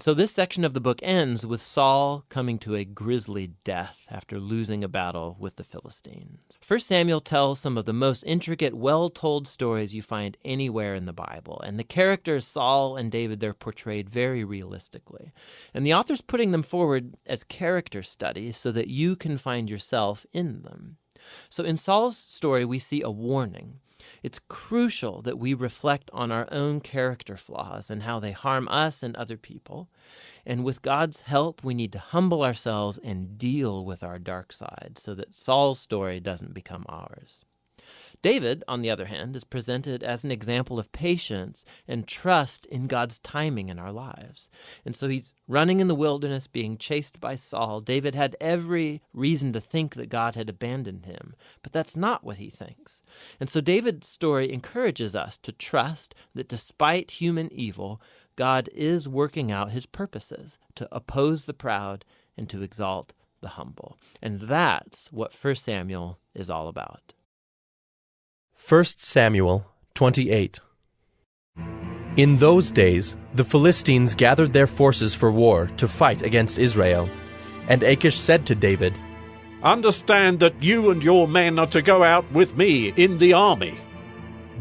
So this section of the book ends with Saul coming to a grisly death after losing a battle with the Philistines. 1 Samuel tells some of the most intricate, well-told stories you find anywhere in the Bible, and the characters Saul and David, they're portrayed very realistically. And the author's putting them forward as character studies so that you can find yourself in them. So in Saul's story, we see a warning. It's crucial that we reflect on our own character flaws and how they harm us and other people. And with God's help, we need to humble ourselves and deal with our dark side so that Saul's story doesn't become ours. David, on the other hand, is presented as an example of patience and trust in God's timing in our lives. And so he's running in the wilderness, being chased by Saul. David had every reason to think that God had abandoned him, but that's not what he thinks. And so David's story encourages us to trust that despite human evil, God is working out his purposes to oppose the proud and to exalt the humble. And that's what 1 Samuel is all about. 1 Samuel 28. In those days, the Philistines gathered their forces for war to fight against Israel. And Achish said to David, "Understand that you and your men are to go out with me in the army."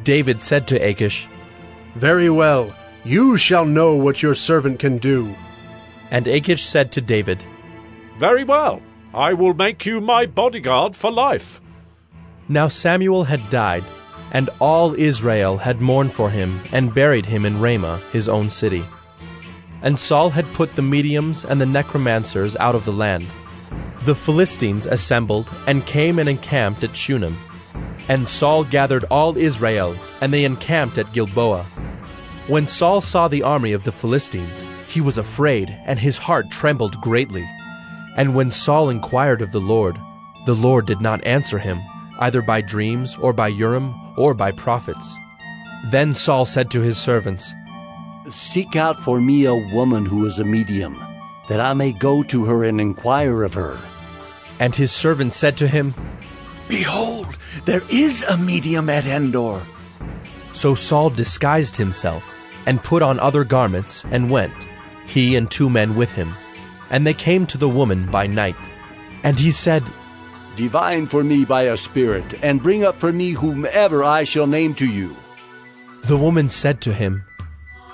David said to Achish, "Very well, you shall know what your servant can do." And Achish said to David, "Very well, I will make you my bodyguard for life." Now Samuel had died, and all Israel had mourned for him and buried him in Ramah, his own city. And Saul had put the mediums and the necromancers out of the land. The Philistines assembled and came and encamped at Shunem. And Saul gathered all Israel, and they encamped at Gilboa. When Saul saw the army of the Philistines, he was afraid, and his heart trembled greatly. And when Saul inquired of the Lord did not answer him, either by dreams, or by Urim, or by prophets. Then Saul said to his servants, "Seek out for me a woman who is a medium, that I may go to her and inquire of her." And his servants said to him, "Behold, there is a medium at Endor." So Saul disguised himself, and put on other garments, and went, he and 2 men with him. And they came to the woman by night. And he said, "Divine for me by a spirit, and bring up for me whomever I shall name to you." The woman said to him,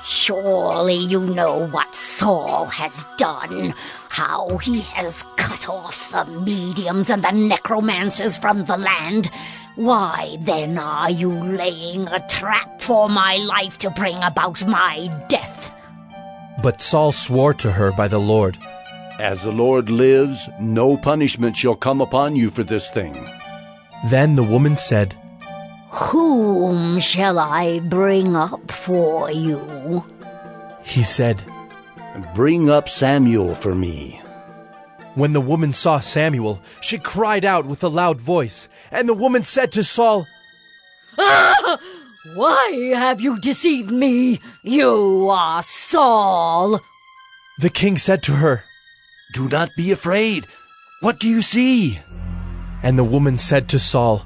"Surely you know what Saul has done, how he has cut off the mediums and the necromancers from the land. Why then are you laying a trap for my life to bring about my death?" But Saul swore to her by the Lord, "As the Lord lives, no punishment shall come upon you for this thing." Then the woman said, "Whom shall I bring up for you?" He said, "Bring up Samuel for me." When the woman saw Samuel, she cried out with a loud voice. And the woman said to Saul, "Ah! Why have you deceived me? You are Saul." The king said to her, "Do not be afraid. What do you see?" And the woman said to Saul,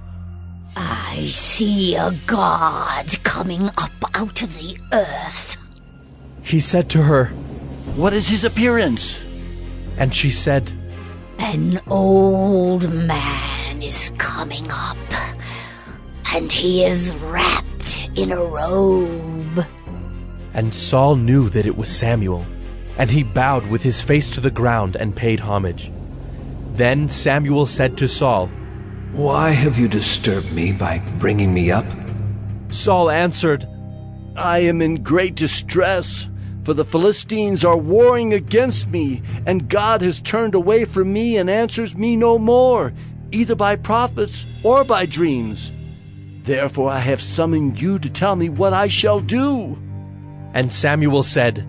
"I see a god coming up out of the earth." He said to her, "What is his appearance?" And she said, "An old man is coming up, and he is wrapped in a robe." And Saul knew that it was Samuel, and he bowed with his face to the ground and paid homage. Then Samuel said to Saul, "Why have you disturbed me by bringing me up?" Saul answered, "I am in great distress, for the Philistines are warring against me, and God has turned away from me and answers me no more, either by prophets or by dreams. Therefore I have summoned you to tell me what I shall do." And Samuel said,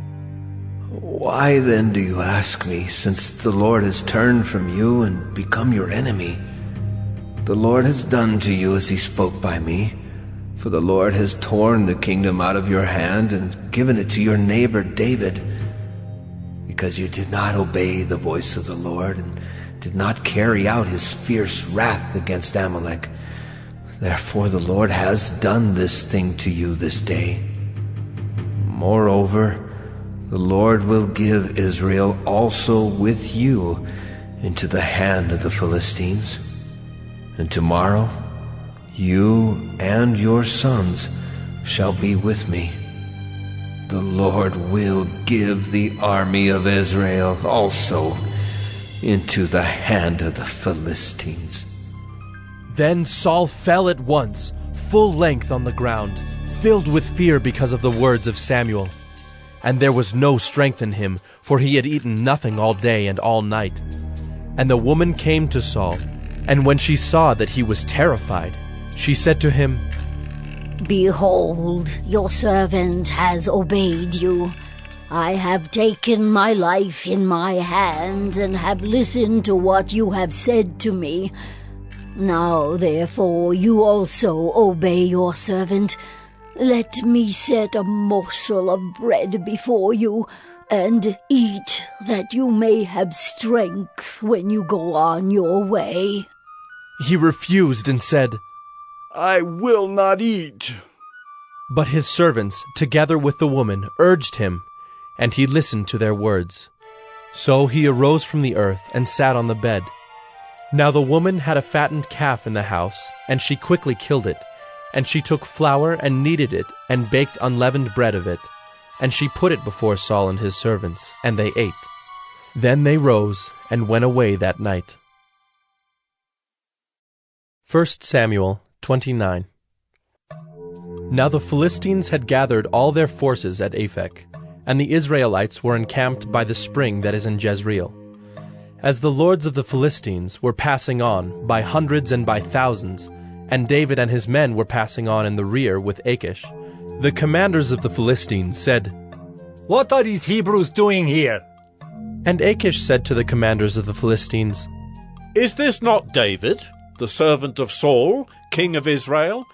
"Why then do you ask me, since the Lord has turned from you and become your enemy? The Lord has done to you as he spoke by me, for the Lord has torn the kingdom out of your hand and given it to your neighbor David, because you did not obey the voice of the Lord and did not carry out his fierce wrath against Amalek. Therefore the Lord has done this thing to you this day. Moreover, The Lord will give Israel also with you into the hand of the Philistines. And tomorrow you and your sons shall be with me. The Lord will give the army of Israel also into the hand of the Philistines." Then Saul fell at once, full length on the ground, filled with fear because of the words of Samuel. And there was no strength in him, for he had eaten nothing all day and all night. And the woman came to Saul, and when she saw that he was terrified, she said to him, "Behold, your servant has obeyed you. I have taken my life in my hand and have listened to what you have said to me. Now, therefore, you also obey your servant. Let me set a morsel of bread before you, and eat, that you may have strength when you go on your way." He refused and said, "I will not eat." But his servants, together with the woman, urged him, and he listened to their words. So he arose from the earth and sat on the bed. Now the woman had a fattened calf in the house, and she quickly killed it. And she took flour and kneaded it, and baked unleavened bread of it. And she put it before Saul and his servants, and they ate. Then they rose and went away that night. 1 Samuel 29. Now the Philistines had gathered all their forces at Aphek, and the Israelites were encamped by the spring that is in Jezreel. As the lords of the Philistines were passing on by hundreds and by thousands, and David and his men were passing on in the rear with Achish, the commanders of the Philistines said, "What are these Hebrews doing here?" And Achish said to the commanders of the Philistines, "Is this not David, the servant of Saul, king of Israel,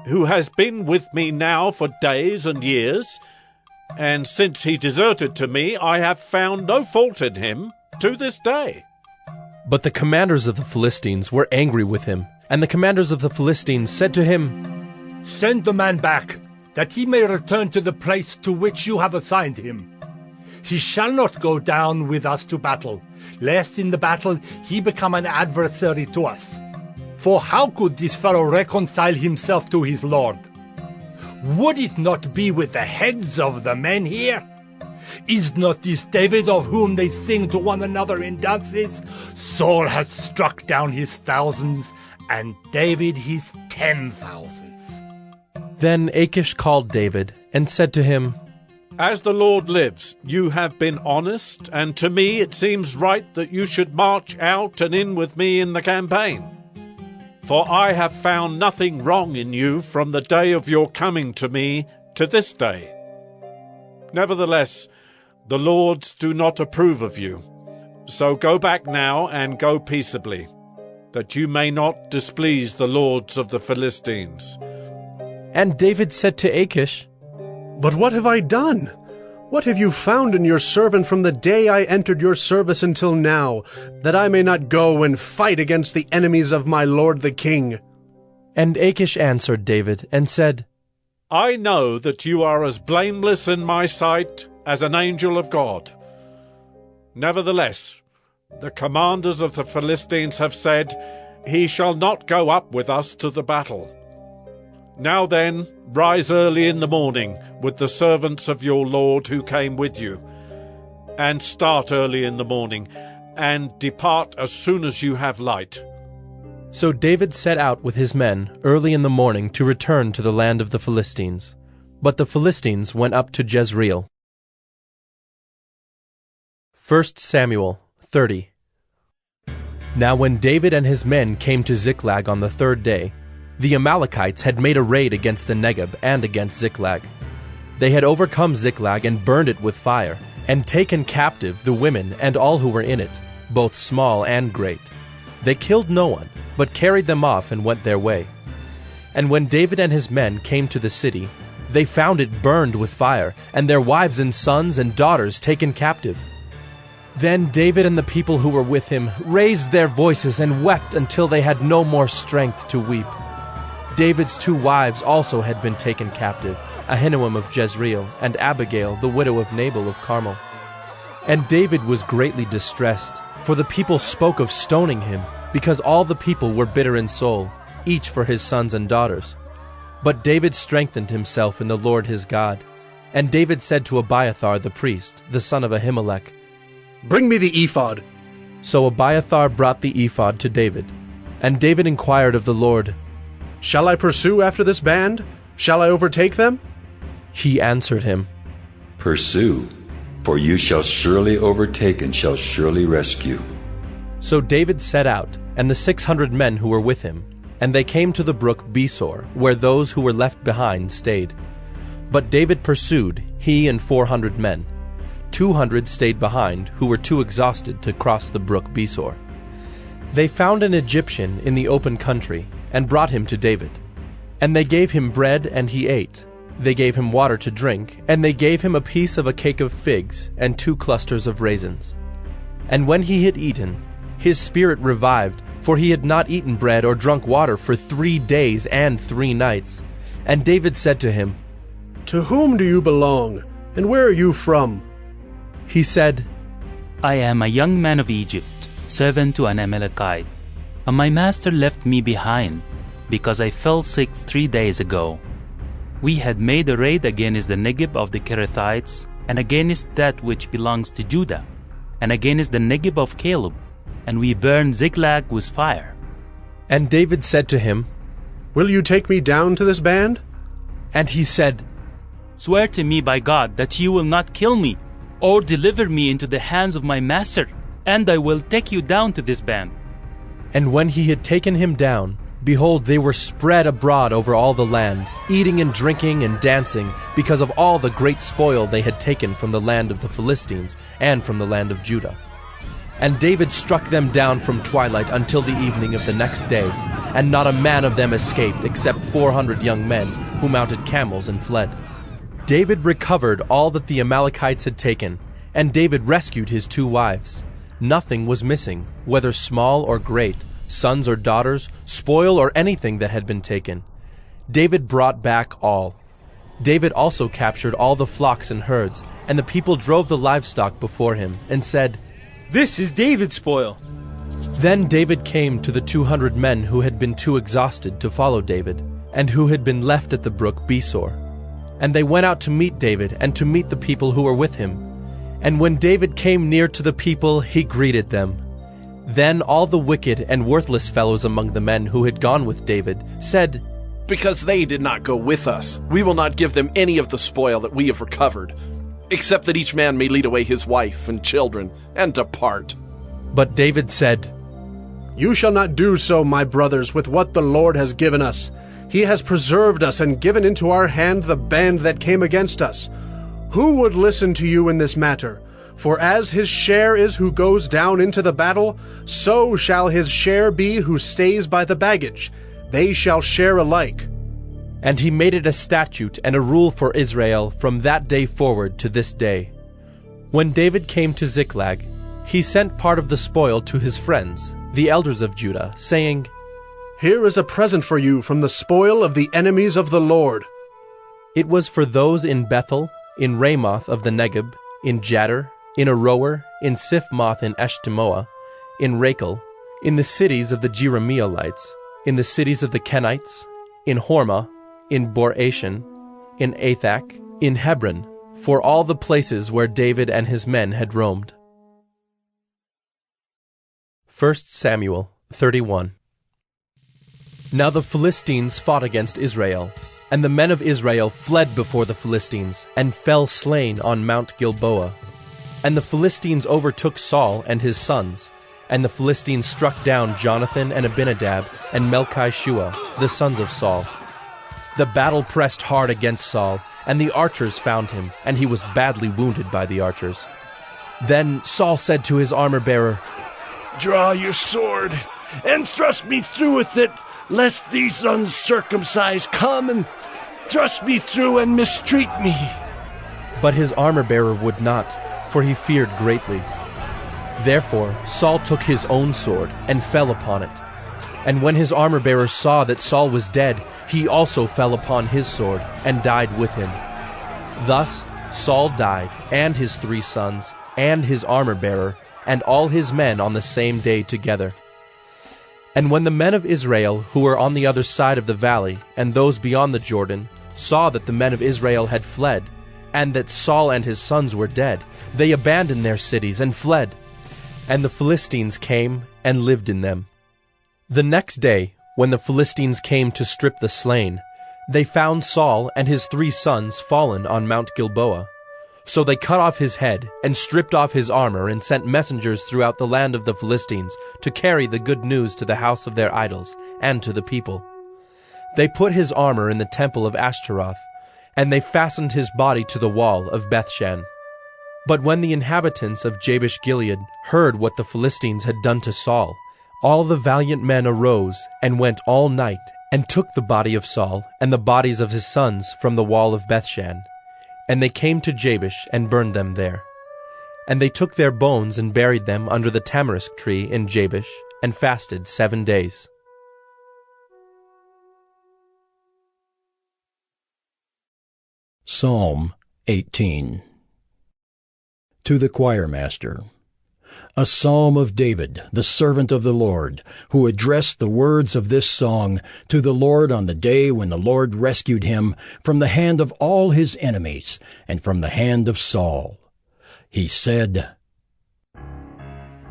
who has been with me now for days and years? And since he deserted to me, I have found no fault in him to this day." But the commanders of the Philistines were angry with him, and the commanders of the Philistines said to him, "Send the man back, that he may return to the place to which you have assigned him. He shall not go down with us to battle, lest in the battle he become an adversary to us. For how could this fellow reconcile himself to his Lord? Would it not be with the heads of the men here? Is not this David of whom they sing to one another in dances? Saul has struck down his thousands, and David his 10,000s. Then Achish called David and said to him, "As the Lord lives, you have been honest, and to me it seems right that you should march out and in with me in the campaign. For I have found nothing wrong in you from the day of your coming to me to this day. Nevertheless, the lords do not approve of you. So go back now and go peaceably, that you may not displease the lords of the Philistines." And David said to Achish, "But what have I done? What have you found in your servant from the day I entered your service until now, that I may not go and fight against the enemies of my lord the king?" And Achish answered David and said, "I know that you are as blameless in my sight as an angel of God. Nevertheless, the commanders of the Philistines have said, 'He shall not go up with us to the battle.' Now then, rise early in the morning with the servants of your Lord who came with you, and start early in the morning, and depart as soon as you have light." So David set out with his men early in the morning to return to the land of the Philistines. But the Philistines went up to Jezreel. 1 Samuel 30. Now when David and his men came to Ziklag on the third day, the Amalekites had made a raid against the Negeb and against Ziklag. They had overcome Ziklag and burned it with fire, and taken captive the women and all who were in it, both small and great. They killed no one, but carried them off and went their way. And when David and his men came to the city, they found it burned with fire, and their wives and sons and daughters taken captive. Then David and the people who were with him raised their voices and wept until they had no more strength to weep. David's 2 wives also had been taken captive, Ahinoam of Jezreel, and Abigail, the widow of Nabal of Carmel. And David was greatly distressed, for the people spoke of stoning him, because all the people were bitter in soul, each for his sons and daughters. But David strengthened himself in the Lord his God. And David said to Abiathar the priest, the son of Ahimelech, "Bring me the ephod." So Abiathar brought the ephod to David. And David inquired of the Lord, "Shall I pursue after this band? Shall I overtake them?" He answered him, Pursue, for you shall surely overtake and shall surely rescue. So David set out, and the 600 men who were with him, and they came to the brook Besor, where those who were left behind stayed. But David pursued, he and 400 men. 200 stayed behind, who were too exhausted to cross the brook Besor. They found an Egyptian in the open country, and brought him to David. And they gave him bread, and he ate. They gave him water to drink, and they gave him a piece of a cake of figs, and 2 clusters of raisins. And when he had eaten, his spirit revived, for he had not eaten bread or drunk water for 3 days and 3 nights. And David said to him, "To whom do you belong, and where are you from?" He said, I am a young man of Egypt, servant to an Amalekite. And my master left me behind, because I fell sick 3 days ago. We had made a raid against the Negeb of the Kerethites, and against that which belongs to Judah, and against the Negeb of KLove, and we burned Ziklag with fire. And David said to him, "Will you take me down to this band?" And he said, Swear to me by God that you will not kill me, or deliver me into the hands of my master, and I will take you down to this band. And when he had taken him down, behold, they were spread abroad over all the land, eating and drinking and dancing, because of all the great spoil they had taken from the land of the Philistines and from the land of Judah. And David struck them down from twilight until the evening of the next day, and not a man of them escaped, except 400 young men, who mounted camels and fled. David recovered all that the Amalekites had taken, and David rescued his 2 wives. Nothing was missing, whether small or great, sons or daughters, spoil or anything that had been taken. David brought back all. David also captured all the flocks and herds, and the people drove the livestock before him, and said, "This is David's spoil." Then David came to the 200 men who had been too exhausted to follow David, and who had been left at the brook Besor. And they went out to meet David, and to meet the people who were with him. And when David came near to the people, he greeted them. Then all the wicked and worthless fellows among the men who had gone with David said, "Because they did not go with us, we will not give them any of the spoil that we have recovered, except that each man may lead away his wife and children, and depart." But David said, "You shall not do so, my brothers, with what the Lord has given us. He has preserved us and given into our hand the band that came against us. Who would listen to you in this matter? For as his share is who goes down into the battle, so shall his share be who stays by the baggage. They shall share alike." And he made it a statute and a rule for Israel from that day forward to this day. When David came to Ziklag, he sent part of the spoil to his friends, the elders of Judah, saying, "Here is a present for you from the spoil of the enemies of the Lord." It was for those in Bethel, in Ramoth of the Negeb, in Jadar, in Aroer, in Siphmoth in Eshtemoa, in Rachel, in the cities of the Jerahmeelites, in the cities of the Kenites, in Hormah, in Bor-Ashan, in Athak, in Hebron, for all the places where David and his men had roamed. 1 Samuel 31. Now the Philistines fought against Israel, and the men of Israel fled before the Philistines, and fell slain on Mount Gilboa. And the Philistines overtook Saul and his sons, and the Philistines struck down Jonathan and Abinadab and Melchi-Shua, the sons of Saul. The battle pressed hard against Saul, and the archers found him, and he was badly wounded by the archers. Then Saul said to his armor-bearer, "Draw your sword, and thrust me through with it, lest these uncircumcised come and thrust me through and mistreat me." But his armor-bearer would not, for he feared greatly. Therefore Saul took his own sword and fell upon it. And when his armor-bearer saw that Saul was dead, he also fell upon his sword, and died with him. Thus Saul died, and his 3 sons, and his armor-bearer, and all his men on the same day together. And when the men of Israel, who were on the other side of the valley, and those beyond the Jordan, saw that the men of Israel had fled, and that Saul and his sons were dead, they abandoned their cities and fled. And the Philistines came and lived in them. The next day, when the Philistines came to strip the slain, they found Saul and his 3 sons fallen on Mount Gilboa. So they cut off his head and stripped off his armor and sent messengers throughout the land of the Philistines to carry the good news to the house of their idols and to the people. They put his armor in the temple of Ashtaroth, and they fastened his body to the wall of Bethshan. But when the inhabitants of Jabesh-Gilead heard what the Philistines had done to Saul, all the valiant men arose and went all night and took the body of Saul and the bodies of his sons from the wall of Bethshan. And they came to Jabesh and burned them there. And they took their bones and buried them under the tamarisk tree in Jabesh, and fasted 7 days. Psalm 18. To the choirmaster. A psalm of David, the servant of the Lord, who addressed the words of this song to the Lord on the day when the Lord rescued him from the hand of all his enemies and from the hand of Saul. He said,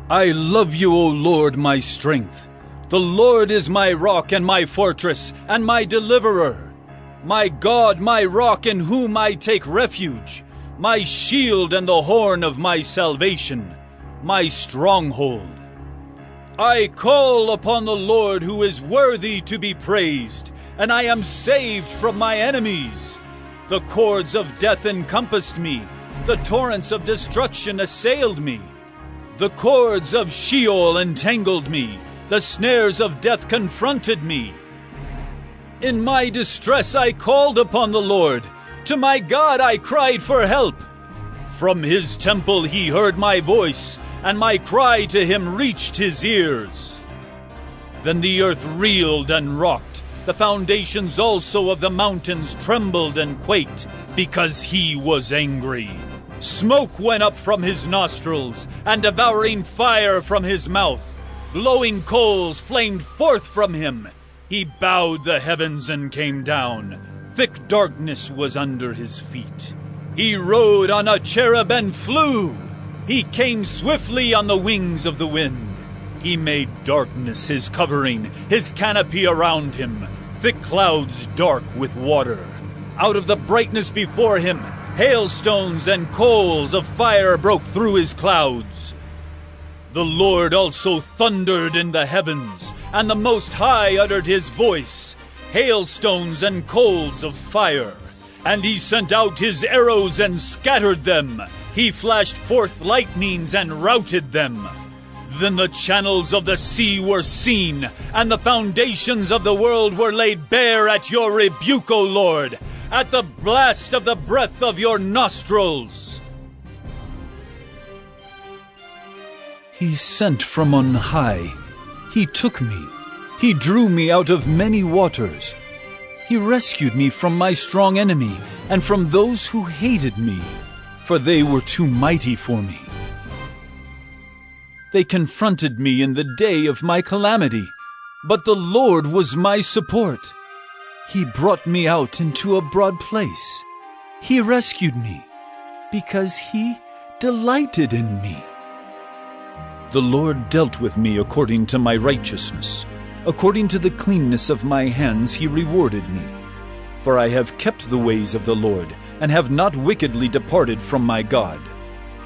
I love you, O Lord, my strength. The Lord is my rock and my fortress and my deliverer. My God, my rock in whom I take refuge, my shield and the horn of my salvation, my stronghold. I call upon the Lord who is worthy to be praised, and I am saved from my enemies. The cords of death encompassed me, the torrents of destruction assailed me. The cords of Sheol entangled me, the snares of death confronted me. In my distress I called upon the Lord. To my God I cried for help. From his temple he heard my voice, and my cry to him reached his ears. Then the earth reeled and rocked. The foundations also of the mountains trembled and quaked, because he was angry. Smoke went up from his nostrils, and devouring fire from his mouth. Glowing coals flamed forth from him. He bowed the heavens and came down. Thick darkness was under his feet. He rode on a cherub and flew. He came swiftly on the wings of the wind. He made darkness his covering, his canopy around him, thick clouds dark with water. Out of the brightness before him, hailstones and coals of fire broke through his clouds. The Lord also thundered in the heavens, and the Most High uttered his voice, hailstones and coals of fire. And he sent out his arrows and scattered them. He flashed forth lightnings and routed them. Then the channels of the sea were seen, and the foundations of the world were laid bare at your rebuke, O Lord, at the blast of the breath of your nostrils. He sent from on high. He took me. He drew me out of many waters. He rescued me from my strong enemy and from those who hated me, for they were too mighty for me. They confronted me in the day of my calamity, but the Lord was my support. He brought me out into a broad place. He rescued me because he delighted in me. The Lord dealt with me according to my righteousness. According to the cleanness of my hands he rewarded me. For I have kept the ways of the Lord, and have not wickedly departed from my God.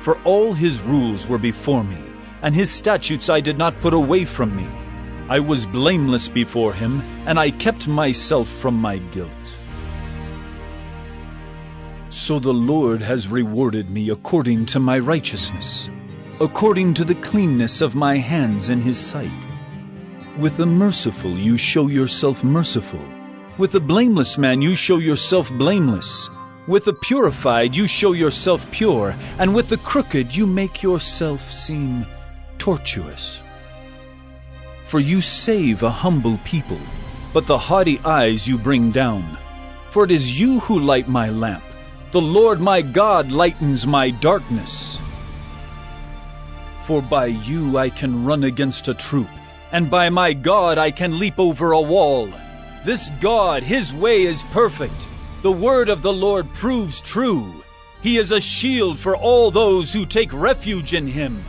For all his rules were before me, and his statutes I did not put away from me. I was blameless before him, and I kept myself from my guilt. So the Lord has rewarded me according to my righteousness, according to the cleanness of my hands in his sight. With the merciful you show yourself merciful. With the blameless man you show yourself blameless. With the purified you show yourself pure, and with the crooked you make yourself seem tortuous. for you save a humble people, but the haughty eyes you bring down. For it is you who light my lamp. The Lord my God lightens my darkness. For by you I can run against a troop, and by my God I can leap over a wall. This God, his way is perfect. The word of the Lord proves true. He is a shield for all those who take refuge in him.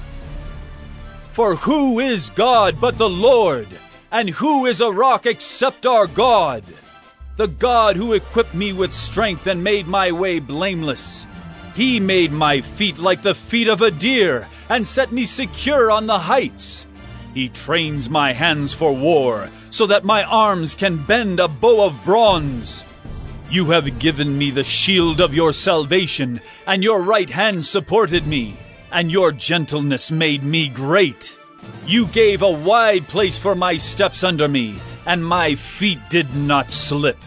For who is God but the Lord? And who is a rock except our God? The God who equipped me with strength and made my way blameless. He made my feet like the feet of a deer and set me secure on the heights. He trains my hands for war so that my arms can bend a bow of bronze. You have given me the shield of your salvation, and your right hand supported me, and your gentleness made me great. You gave a wide place for my steps under me, and my feet did not slip.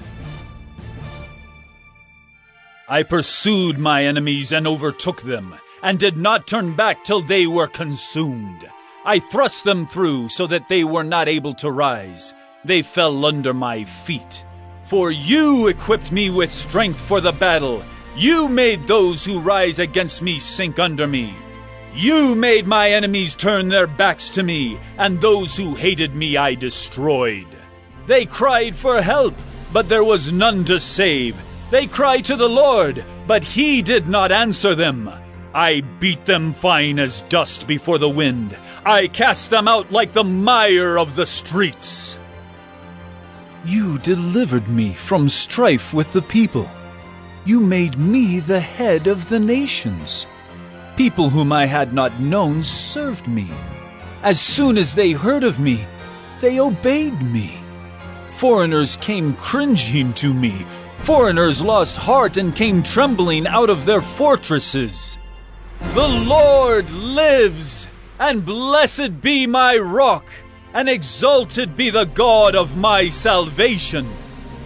I pursued my enemies and overtook them, and did not turn back till they were consumed. I thrust them through so that they were not able to rise. They fell under my feet. For you equipped me with strength for the battle. You made those who rise against me sink under me. You made my enemies turn their backs to me, and those who hated me I destroyed. They cried for help, but there was none to save. They cried to the Lord, but he did not answer them. I beat them fine as dust before the wind. I cast them out like the mire of the streets. You delivered me from strife with the people. You made me the head of the nations. People whom I had not known served me. As soon as they heard of me, they obeyed me. Foreigners came cringing to me. Foreigners lost heart and came trembling out of their fortresses. The Lord lives, and blessed be my rock, and exalted be the God of my salvation,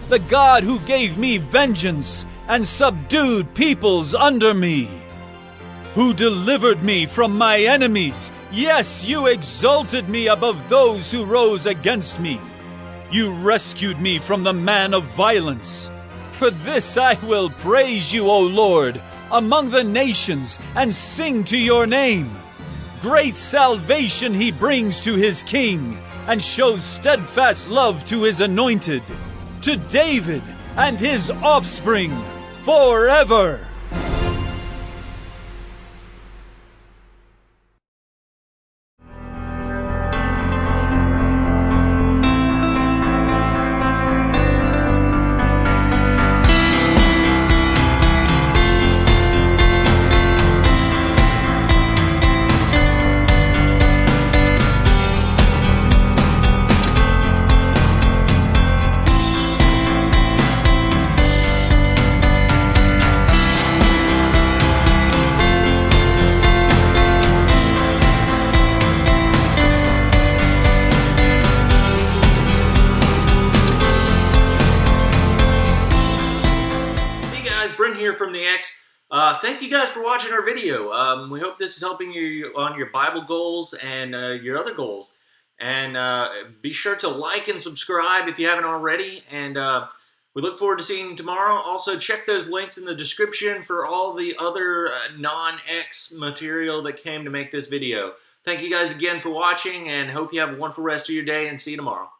the God who gave me vengeance and subdued peoples under me, who delivered me from my enemies. Yes, you exalted me above those who rose against me. You rescued me from the man of violence. For this I will praise you, O Lord, among the nations, and sing to your name. Great salvation he brings to his king, and shows steadfast love to his anointed, to David and his offspring forever. Here from the X. Thank you guys for watching our video. We hope this is helping you on your Bible goals and your other goals. And be sure to like and subscribe if you haven't already. And we look forward to seeing you tomorrow. Also, check those links in the description for all the other non-X material that came to make this video. Thank you guys again for watching, and hope you have a wonderful rest of your day, and see you tomorrow.